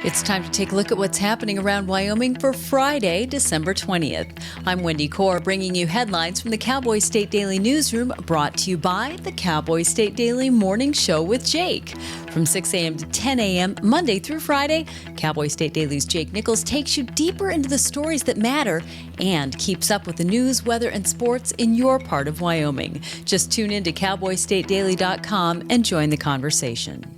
It's time to take a look at what's happening around Wyoming for Friday, December 20th. I'm Wendy Corr, bringing you headlines from the Cowboy State Daily newsroom, brought to you by the Cowboy State Daily Morning Show with Jake. From 6 a.m. to 10 a.m., Monday through Friday, Cowboy State Daily's Jake Nichols takes you deeper into the stories that matter and keeps up with the news, weather, and sports in your part of Wyoming. Just tune in to cowboystatedaily.com and join the conversation.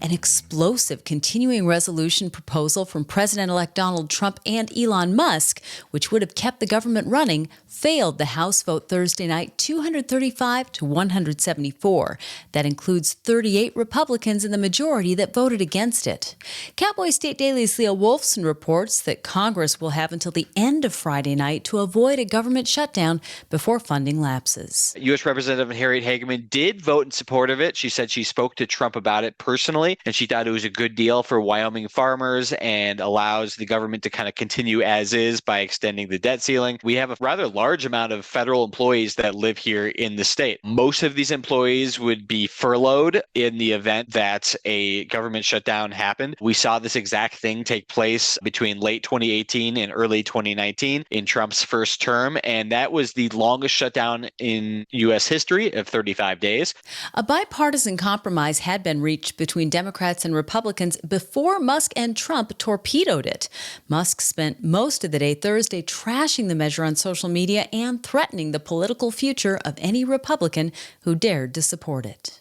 An explosive continuing resolution proposal from President-elect Donald Trump and Elon Musk, which would have kept the government running, failed the House vote Thursday night 235 to 174. That includes 38 Republicans in the majority that voted against it. Cowboy State Daily's Leah Wolfson reports that Congress will have until the end of Friday night to avoid a government shutdown before funding lapses. U.S. Representative Harriet Hageman did vote in support of it. She said she spoke to Trump about it personally, and she thought it was a good deal for Wyoming farmers and allows the government to kind of continue as is by extending the debt ceiling. We have a rather large amount of federal employees that live here in the state. Most of these employees would be furloughed in the event that a government shutdown happened. We saw this exact thing take place between late 2018 and early 2019 in Trump's first term, and that was the longest shutdown in U.S. history of 35 days. A bipartisan compromise had been reached between Democrats and Republicans before Musk and Trump torpedoed it. Musk spent most of the day Thursday trashing the measure on social media and threatening the political future of any Republican who dared to support it.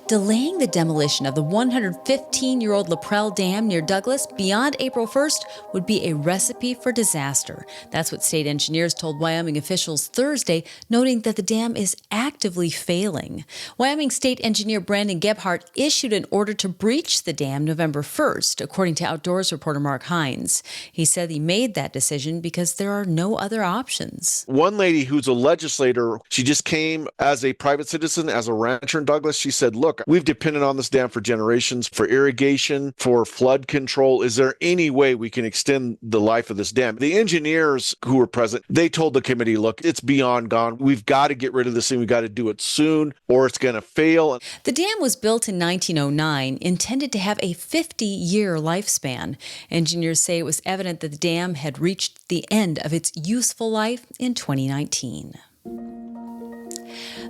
Delaying the demolition of the 115-year-old LaPrele Dam near Douglas beyond April 1st would be a recipe for disaster. That's what state engineers told Wyoming officials Thursday, noting that the dam is actively failing. Wyoming State Engineer Brandon Gebhardt issued an order to breach the dam November 1st, according to Outdoors reporter Mark Hines. He said he made that decision because there are no other options. One lady who's a legislator, she just came as a private citizen, as a rancher in Douglas. She said, look, we've depended on this dam for generations, for irrigation, for flood control. Is there any way we can extend the life of this dam? The engineers who were present, they told the committee, look, it's beyond gone. We've got to get rid of this thing. We've got to do it soon or it's going to fail. The dam was built in 1909, intended to have a 50-year lifespan. Engineers say it was evident that the dam had reached the end of its useful life in 2019.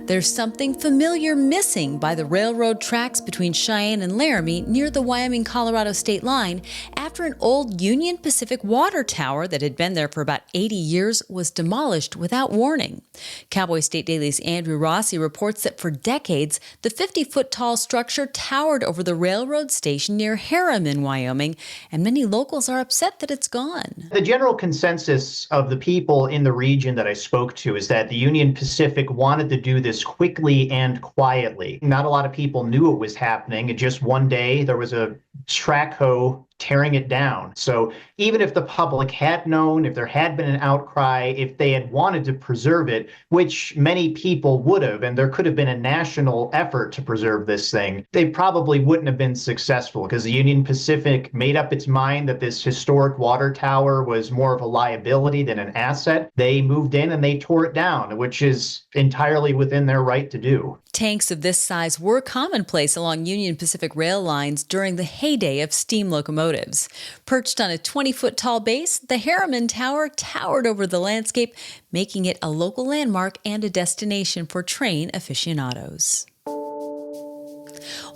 There's something familiar missing by the railroad tracks between Cheyenne and Laramie near the Wyoming-Colorado state line after an old Union Pacific water tower that had been there for about 80 years was demolished without warning. Cowboy State Daily's Andrew Rossi reports that for decades, the 50-foot-tall structure towered over the railroad station near Harriman, Wyoming, and many locals are upset that it's gone. The general consensus of the people in the region that I spoke to is that the Union Pacific wanted to do this quickly and quietly. Not a lot of people knew it was happening. And just one day there was a track hoe tearing it down. So even if the public had known, if there had been an outcry, if they had wanted to preserve it, which many people would have, and there could have been a national effort to preserve this thing, they probably wouldn't have been successful because the Union Pacific made up its mind that this historic water tower was more of a liability than an asset. They moved in and they tore it down, which is entirely within their right to do. Tanks of this size were commonplace along Union Pacific rail lines during the heyday of steam locomotives. Perched on a 20-foot-tall base, the Harriman Tower towered over the landscape, making it a local landmark and a destination for train aficionados.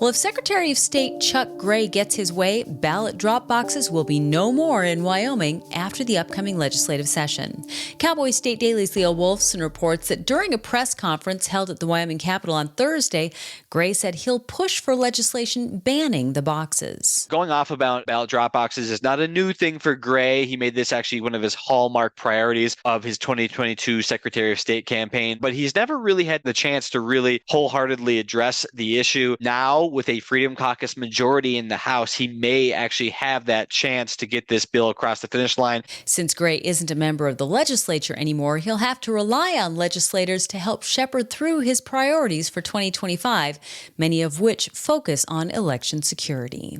Well, if Secretary of State Chuck Gray gets his way, ballot drop boxes will be no more in Wyoming after the upcoming legislative session. Cowboy State Daily's Leah Wolfson reports that during a press conference held at the Wyoming Capitol on Thursday, Gray said he'll push for legislation banning the boxes. Going off about ballot drop boxes is not a new thing for Gray. He made this actually one of his hallmark priorities of his 2022 Secretary of State campaign, but he's never really had the chance to really wholeheartedly address the issue. Now, with a Freedom Caucus majority in the House, he may actually have that chance to get this bill across the finish line. Since Gray isn't a member of the legislature anymore, he'll have to rely on legislators to help shepherd through his priorities for 2025, many of which focus on election security.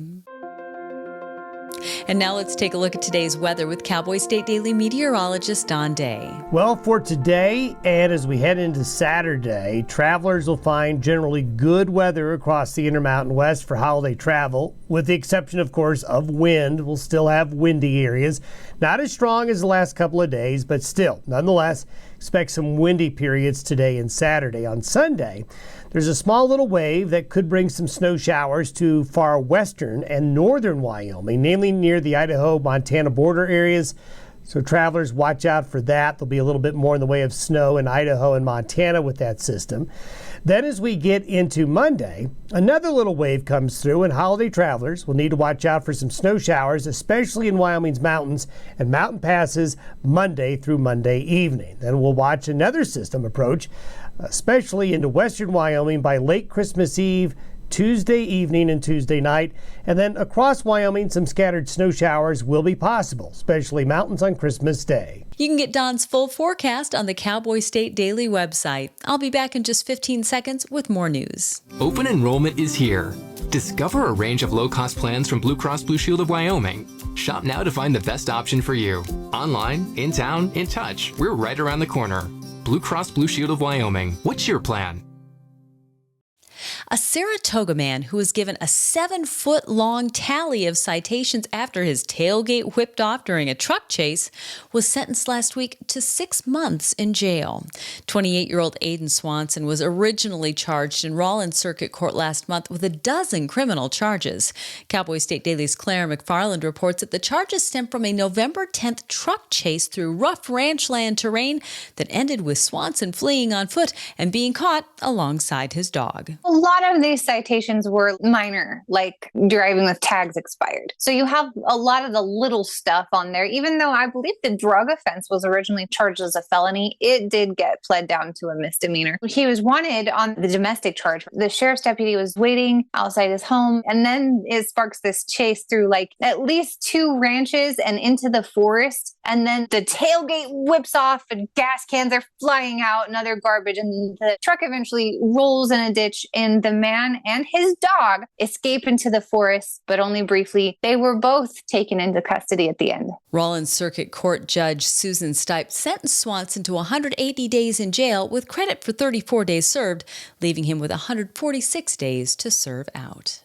And now let's take a look at today's weather with Cowboy State Daily meteorologist Don Day. Well, for today and as we head into Saturday, travelers will find generally good weather across the Intermountain West for holiday travel, with the exception, of course, of wind. We'll still have windy areas. Not as strong as the last couple of days, but still, nonetheless, expect some windy periods today and Saturday. On Sunday, there's a small little wave that could bring some snow showers to far western and northern Wyoming, namely near the Idaho-Montana border areas. So travelers, watch out for that. There'll be a little bit more in the way of snow in Idaho and Montana with that system. Then as we get into Monday, another little wave comes through, and holiday travelers will need to watch out for some snow showers, especially in Wyoming's mountains and mountain passes Monday through Monday evening. Then we'll watch another system approach, especially into western Wyoming by late Christmas Eve, Tuesday evening and Tuesday night. And then across Wyoming, some scattered snow showers will be possible, especially mountains on Christmas Day. You can get Don's full forecast on the Cowboy State Daily website. I'll be back in just 15 seconds with more news. Open enrollment is here. Discover a range of low-cost plans from Blue Cross Blue Shield of Wyoming. Shop now to find the best option for you. Online, in town, in touch. We're right around the corner. Blue Cross Blue Shield of Wyoming. What's your plan? A Saratoga man who was given a 7-foot-long tally of citations after his tailgate whipped off during a truck chase was sentenced last week to 6 months in jail. 28-year-old Aiden Swanson was originally charged in Rawlins Circuit Court last month with a dozen criminal charges. Cowboy State Daily's Claire McFarland reports that the charges stem from a November 10th truck chase through rough ranchland terrain that ended with Swanson fleeing on foot and being caught alongside his dog. A lot of these citations were minor, like driving with tags expired. So you have a lot of the little stuff on there. Even though I believe the drug offense was originally charged as a felony, it did get pled down to a misdemeanor. He was wanted on the domestic charge. The sheriff's deputy was waiting outside his home, and then it sparks this chase through like at least 2 ranches and into the forest. And then the tailgate whips off and gas cans are flying out and other garbage. And the truck eventually rolls in a ditch, and the man and his dog escape into the forest, but only briefly. They were both taken into custody at the end. Rawlins Circuit Court Judge Susan Stipe sentenced Swanson to 180 days in jail with credit for 34 days served, leaving him with 146 days to serve out.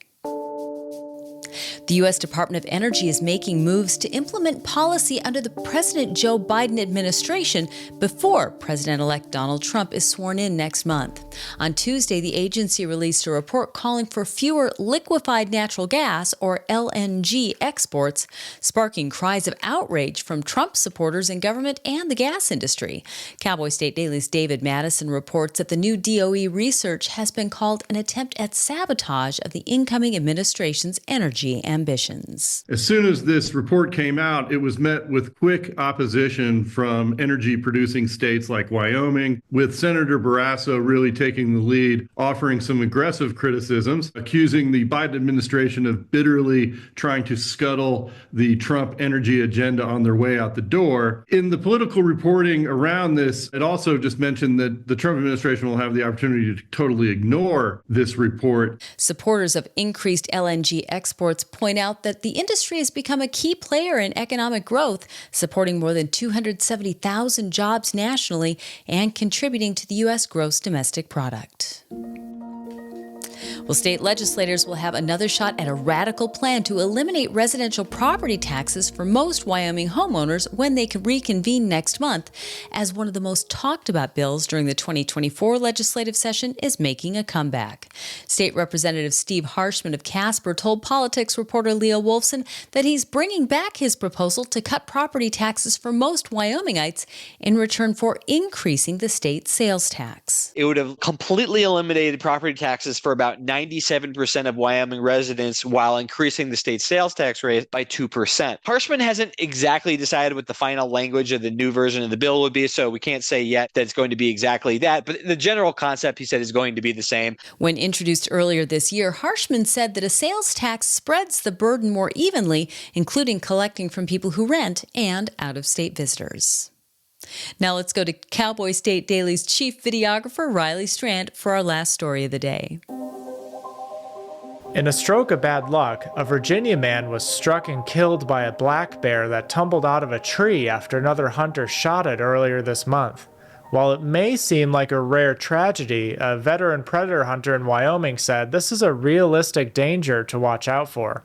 The U.S. Department of Energy is making moves to implement policy under the President Joe Biden administration before President-elect Donald Trump is sworn in next month. On Tuesday, the agency released a report calling for fewer liquefied natural gas, or LNG, exports, sparking cries of outrage from Trump supporters in government and the gas industry. Cowboy State Daily's David Madison reports that the new DOE research has been called an attempt at sabotage of the incoming administration's energy ambitions. As soon as this report came out, it was met with quick opposition from energy-producing states like Wyoming, with Senator Barrasso really taking the lead, offering some aggressive criticisms, accusing the Biden administration of bitterly trying to scuttle the Trump energy agenda on their way out the door. In the political reporting around this, it also just mentioned that the Trump administration will have the opportunity to totally ignore this report. Supporters of increased LNG exports point out that the industry has become a key player in economic growth, supporting more than 270,000 jobs nationally and contributing to the U.S. gross domestic product. Well, state legislators will have another shot at a radical plan to eliminate residential property taxes for most Wyoming homeowners when they can reconvene next month, as one of the most talked about bills during the 2024 legislative session is making a comeback. State Representative Steve Harshman of Casper told politics reporter Leah Wolfson that he's bringing back his proposal to cut property taxes for most Wyomingites in return for increasing the state's sales tax. It would have completely eliminated property taxes for about 97% of Wyoming residents while increasing the state sales tax rate by 2%. Harshman hasn't exactly decided what the final language of the new version of the bill would be, so we can't say yet that it's going to be exactly that, but the general concept, he said, is going to be the same. When introduced earlier this year, Harshman said that a sales tax spreads the burden more evenly, including collecting from people who rent and out-of-state visitors. Now let's go to Cowboy State Daily's chief videographer, Riley Strand, for our last story of the day. In a stroke of bad luck, a Virginia man was struck and killed by a black bear that tumbled out of a tree after another hunter shot it earlier this month. While it may seem like a rare tragedy, a veteran predator hunter in Wyoming said this is a realistic danger to watch out for.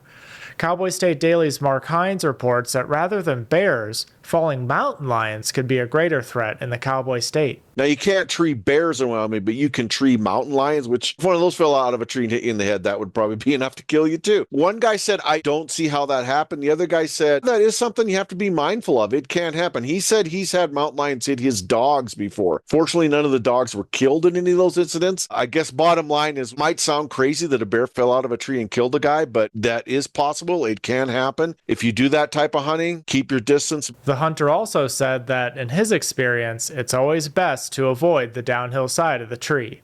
Cowboy State Daily's Mark Hines reports that rather than bears, falling mountain lions could be a greater threat in the Cowboy State. Now, you can't tree bears in Wyoming, but you can tree mountain lions, which if one of those fell out of a tree and hit you in the head, that would probably be enough to kill you too. One guy said, I don't see how that happened. The other guy said, that is something you have to be mindful of. It can't happen. He said he's had mountain lions hit his dogs before. Fortunately, none of the dogs were killed in any of those incidents. I guess bottom line is, might sound crazy that a bear fell out of a tree and killed a guy, but that is possible. It can happen. If you do that type of hunting, keep your distance. The hunter also said that in his experience, it's always best to avoid the downhill side of the tree.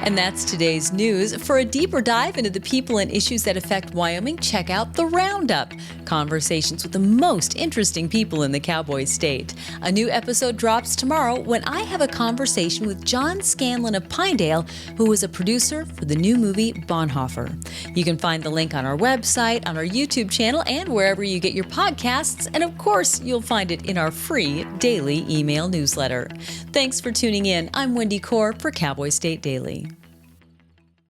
And that's today's news. For a deeper dive into the people and issues that affect Wyoming, check out The Roundup, conversations with the most interesting people in the Cowboy State. A new episode drops tomorrow when I have a conversation with John Scanlon of Pinedale, who was a producer for the new movie Bonhoeffer. You can find the link on our website, on our YouTube channel, and wherever you get your podcasts. And of course, you'll find it in our free daily email newsletter. Thanks for tuning in. I'm Wendy Corr for Cowboy State Daily.